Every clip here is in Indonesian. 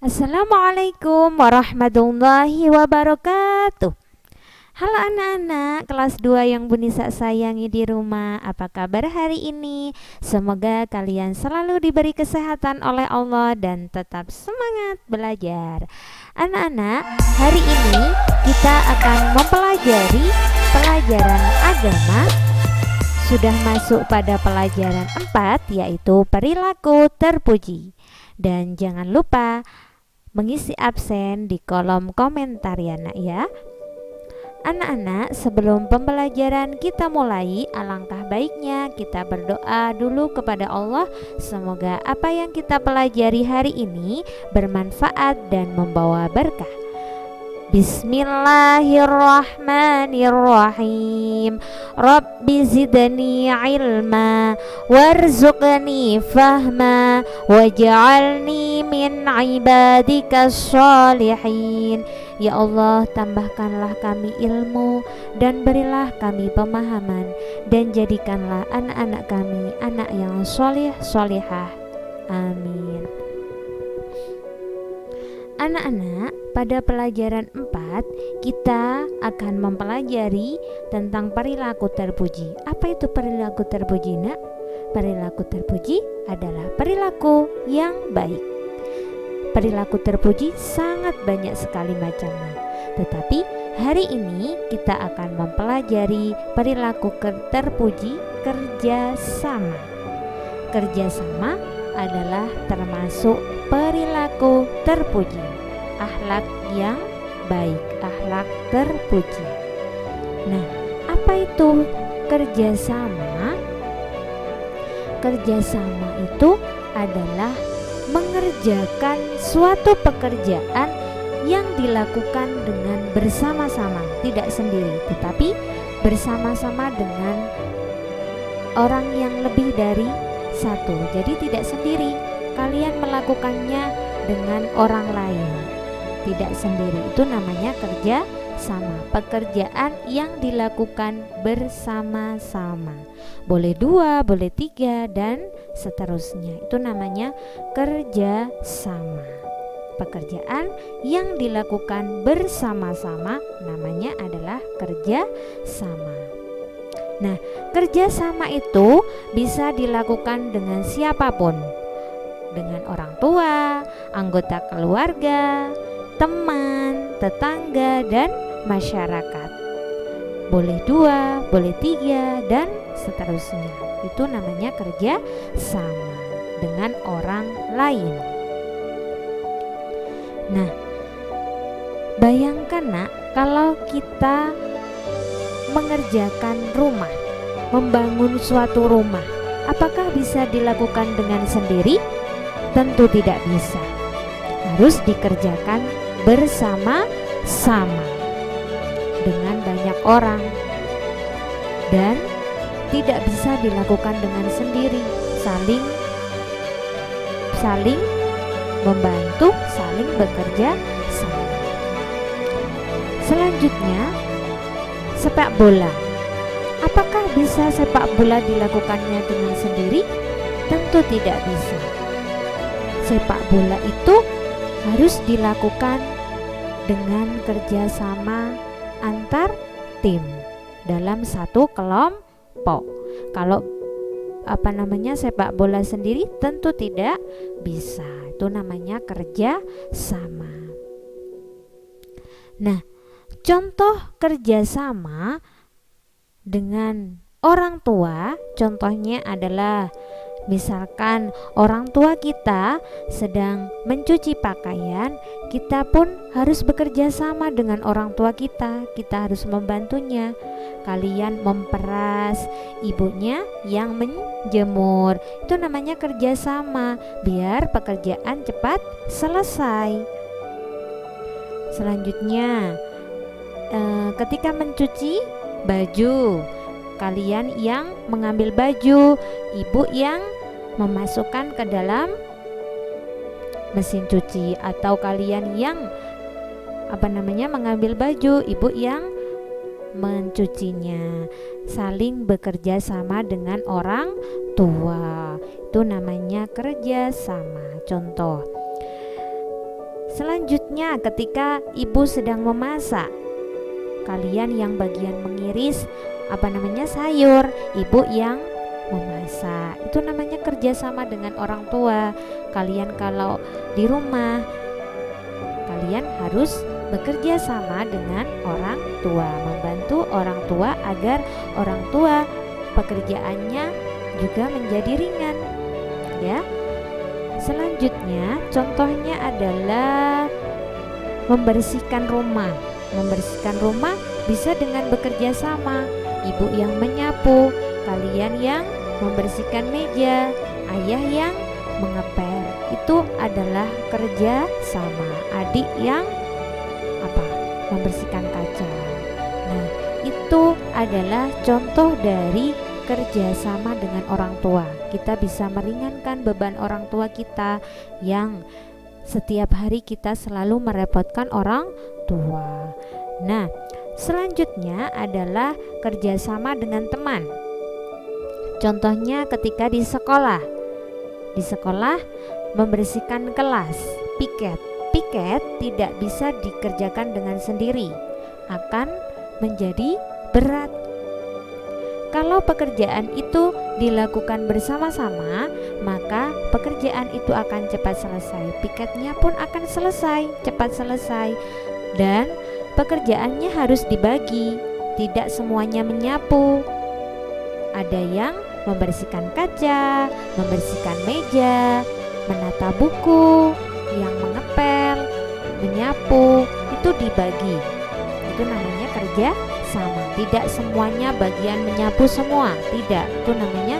Assalamualaikum warahmatullahi wabarakatuh. Halo anak-anak kelas 2 yang Bu Nisa sayangi di rumah. Apa kabar hari ini? Semoga kalian selalu diberi kesehatan oleh Allah dan tetap semangat belajar. Anak-anak, hari ini kita akan mempelajari pelajaran agama. Sudah masuk pada pelajaran 4, yaitu perilaku terpuji. Dan jangan lupa mengisi absen di kolom komentar ya nak ya. Anak-anak, sebelum pembelajaran kita mulai, alangkah baiknya kita berdoa dulu kepada Allah. Semoga apa yang kita pelajari hari ini bermanfaat dan membawa berkah. Bismillahirrahmanirrahim. Rabbi zidni ilma warzuqni fahma waj'alni min ibadikas sholihin. Ya Allah, tambahkanlah kami ilmu dan berilah kami pemahaman, dan jadikanlah anak-anak kami anak yang soleh solehah. Amin. Anak-anak, pada pelajaran 4 kita akan mempelajari tentang perilaku terpuji. Apa itu perilaku terpuji, nak? Perilaku terpuji adalah perilaku yang baik. Perilaku terpuji sangat banyak sekali macamnya. Tetapi hari ini kita akan mempelajari perilaku terpuji kerjasama. Kerjasama adalah termasuk perilaku terpuji, akhlak yang baik, akhlak terpuji. Nah, apa itu kerjasama? Kerjasama itu adalah mengerjakan suatu pekerjaan yang dilakukan dengan bersama-sama, tidak sendiri, tetapi bersama-sama dengan orang yang lebih dari satu. Jadi tidak sendiri, kalian melakukannya dengan orang lain, tidak sendiri. Itu namanya kerja sama, pekerjaan yang dilakukan bersama-sama. Boleh 2, boleh 3, dan seterusnya. Itu namanya kerja sama. Pekerjaan yang dilakukan bersama-sama namanya adalah kerja sama. Nah, kerjasama itu bisa dilakukan dengan siapapun, dengan orang tua, anggota keluarga, teman, tetangga, dan masyarakat. Boleh 2, boleh 3, dan seterusnya. Itu namanya kerja sama dengan orang lain. Nah, bayangkan nak, kalau kita mengerjakan rumah, membangun suatu rumah, apakah bisa dilakukan dengan sendiri? Tentu tidak bisa. Harus dikerjakan bersama-sama dengan banyak orang, dan tidak bisa dilakukan dengan sendiri. Saling membantu, saling bekerja sama. Selanjutnya, sepak bola. Apakah bisa sepak bola dilakukannya dengan sendiri? Tentu tidak bisa. Sepak bola itu harus dilakukan dengan kerjasama antar tim dalam satu kelompok. Kalau sepak bola sendiri tentu tidak bisa. Itu namanya kerja sama. Nah, contoh kerjasama dengan orang tua, contohnya adalah misalkan orang tua kita sedang mencuci pakaian, kita pun harus bekerja sama dengan orang tua kita. Kita harus membantunya. Kalian memperas, ibunya yang menjemur. Itu namanya kerjasama, biar pekerjaan cepat selesai. Selanjutnya, ketika mencuci baju, kalian yang mengambil baju, ibu yang memasukkan ke dalam mesin cuci, atau kalian yang mengambil baju, ibu yang mencucinya. Saling bekerja sama dengan orang tua. Itu namanya kerja sama. Contoh, Selanjutnya, ketika ibu sedang memasak, kalian yang bagian mengiris sayur, ibu yang memasak. Itu namanya kerjasama dengan orang tua. Kalian kalau di rumah, kalian harus bekerja sama dengan orang tua, membantu orang tua agar orang tua pekerjaannya juga menjadi ringan, ya. Selanjutnya, contohnya adalah membersihkan rumah. Membersihkan rumah bisa dengan bekerja sama. Ibu yang menyapu, kalian yang membersihkan meja, ayah yang mengepel. Itu adalah kerja sama. Adik yang membersihkan kaca. Nah, itu adalah contoh dari kerjasama dengan orang tua. Kita bisa meringankan beban orang tua kita yang setiap hari kita selalu merepotkan orang tua. Nah, selanjutnya adalah kerjasama dengan teman. Contohnya ketika di sekolah. Di sekolah membersihkan kelas, piket. Piket tidak bisa dikerjakan dengan sendiri, akan menjadi berat. Kalau pekerjaan itu dilakukan bersama-sama, maka pekerjaan itu akan cepat selesai. Piketnya pun akan cepat selesai. Dan pekerjaannya harus dibagi, tidak semuanya menyapu. Ada yang membersihkan kaca, membersihkan meja, menata buku, yang mengepel, menyapu, itu dibagi. Itu namanya kerja sama. Tidak semuanya bagian menyapu semua, tidak. Itu namanya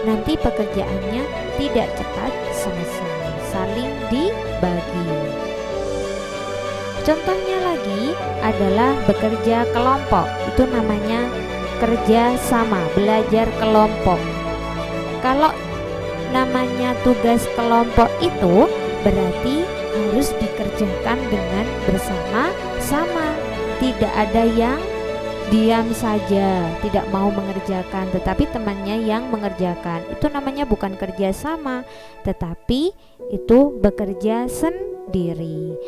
nanti pekerjaannya tidak cepat selesai. Saling dibagi. Contohnya lagi adalah bekerja kelompok. Itu namanya kerja sama, belajar kelompok. Kalau namanya tugas kelompok itu berarti harus dikerjakan dengan bersama-sama. Tidak ada yang diam saja, tidak mau mengerjakan, tetapi temannya yang mengerjakan. Itu namanya bukan kerja sama, tetapi itu bekerja sendiri.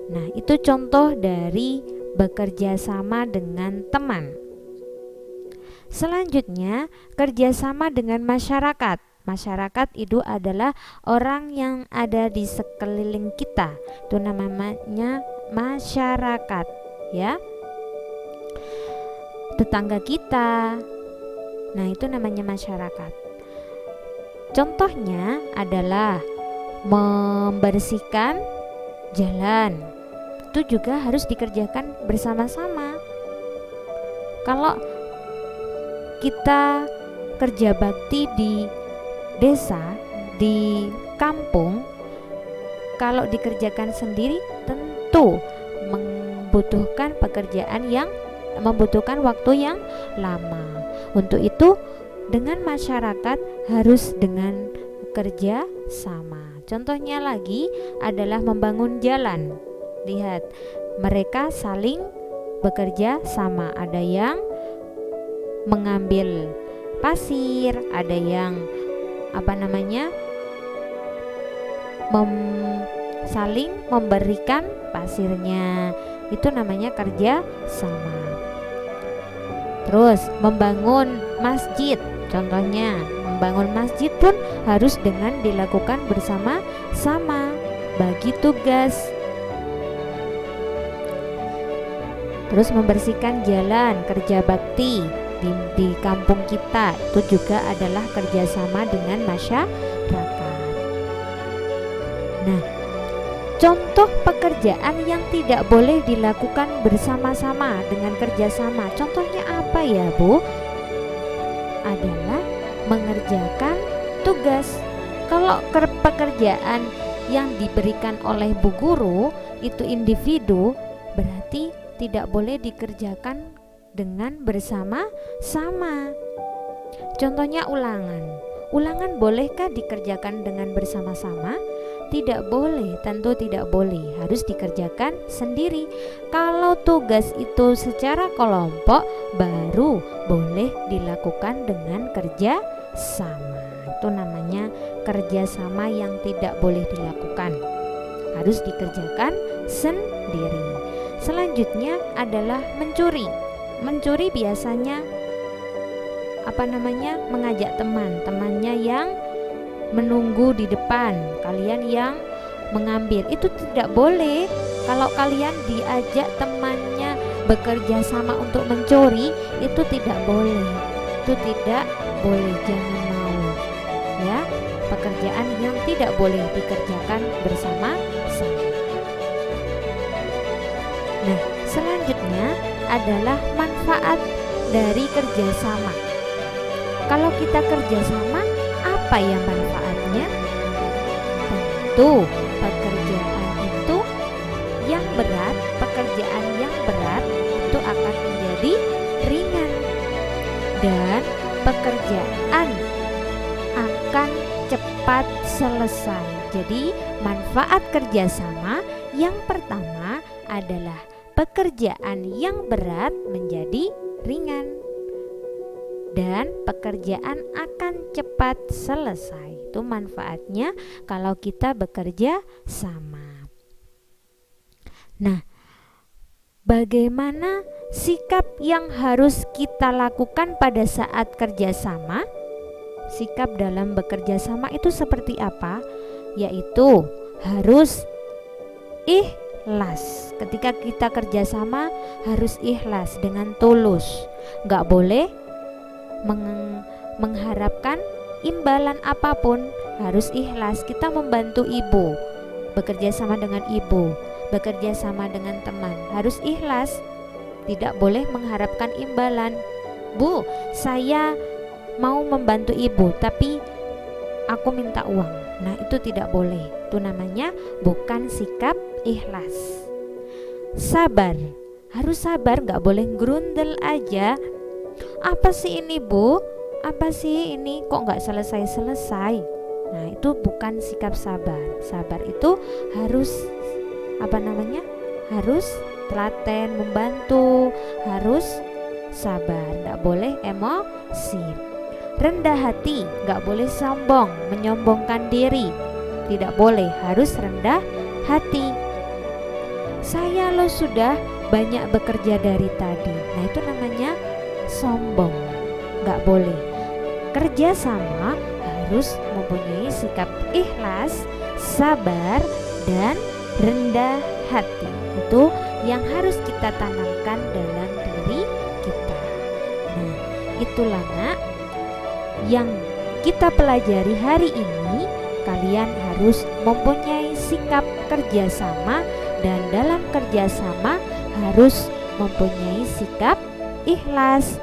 Nah, itu contoh dari bekerja sama dengan teman. Selanjutnya, kerjasama dengan masyarakat. Masyarakat itu adalah orang yang ada di sekeliling kita. Itu namanya masyarakat, ya. Tetangga kita. Nah, itu namanya masyarakat. Contohnya adalah membersihkan jalan. Itu juga harus dikerjakan bersama-sama. Kalau kita kerja bakti di desa, di kampung, kalau dikerjakan sendiri tentu membutuhkan waktu yang lama. Untuk itu dengan masyarakat harus dengan kerja sama. Contohnya lagi adalah membangun jalan. Lihat, mereka saling bekerja sama. Ada yang mengambil pasir, ada yang saling memberikan pasirnya. Itu namanya kerja sama. Terus membangun masjid. Contohnya membangun masjid pun harus dengan dilakukan bersama-sama, bagi tugas. Terus membersihkan jalan, kerja bakti di kampung kita, itu juga adalah kerjasama dengan masyarakat. Nah, contoh pekerjaan yang tidak boleh dilakukan bersama-sama dengan kerjasama, contohnya apa ya, Bu? Adalah mengerjakan tugas. Kalau pekerjaan yang diberikan oleh Bu Guru itu individu, berarti tidak boleh dikerjakan dengan bersama-sama. Contohnya ulangan. Ulangan bolehkah dikerjakan dengan bersama-sama? Tidak boleh, tentu tidak boleh. Harus dikerjakan sendiri. Kalau tugas itu secara kelompok, baru boleh dilakukan dengan kerja sama. Itu namanya kerjasama yang tidak boleh dilakukan. harus dikerjakan sendiri. Selanjutnya adalah mencuri. Mencuri biasanya mengajak temannya yang menunggu di depan, kalian yang mengambil. Itu tidak boleh. Kalau kalian diajak temannya bekerja sama untuk mencuri, itu tidak boleh. Itu tidak boleh, jangan mau. Ya, pekerjaan yang tidak boleh dikerjakan bersama-sama. Nah, selanjutnya adalah manfaat dari kerjasama. Kalau kita kerjasama, apa yang manfaatnya? Tentu pekerjaan itu yang berat, pekerjaan yang berat itu akan menjadi ringan, dan pekerjaan akan cepat selesai. Jadi manfaat kerjasama yang pertama adalah pekerjaan yang berat menjadi ringan, dan pekerjaan akan cepat selesai. Itu manfaatnya kalau kita bekerja sama. Nah, bagaimana sikap yang harus kita lakukan pada saat kerjasama? Sikap dalam bekerja sama itu seperti apa? Yaitu harus ikhlas. Ketika kita kerjasama harus ikhlas dengan tulus. Gak boleh mengharapkan imbalan apapun, harus ikhlas. Kita membantu ibu, bekerja sama dengan ibu, bekerja sama dengan teman, harus ikhlas. Tidak boleh mengharapkan imbalan. Bu, saya mau membantu ibu tapi aku minta uang. Nah, itu tidak boleh. Itu namanya bukan sikap ikhlas. Sabar, harus sabar, gak boleh gerundel aja. Apa sih ini, Bu? Apa sih ini, kok gak selesai-selesai? Nah, itu bukan sikap sabar. Sabar itu harus harus telaten, membantu, harus sabar, gak boleh emosi. Rendah hati, gak boleh sombong, menyombongkan diri, tidak boleh, harus rendah hati. Saya lo sudah banyak bekerja dari tadi. Nah, itu namanya sombong, gak boleh. Kerja sama harus mempunyai sikap ikhlas, sabar, dan rendah hati. Itu yang harus kita tanamkan dalam diri kita. Nah, itulah nak yang kita pelajari hari ini. Kalian harus mempunyai sikap kerjasama, dan dalam kerjasama harus mempunyai sikap ikhlas,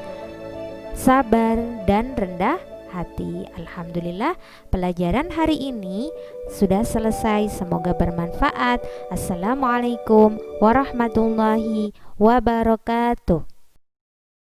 sabar, dan rendah hati. Alhamdulillah, pelajaran hari ini sudah selesai. Semoga bermanfaat. Assalamualaikum warahmatullahi wabarakatuh.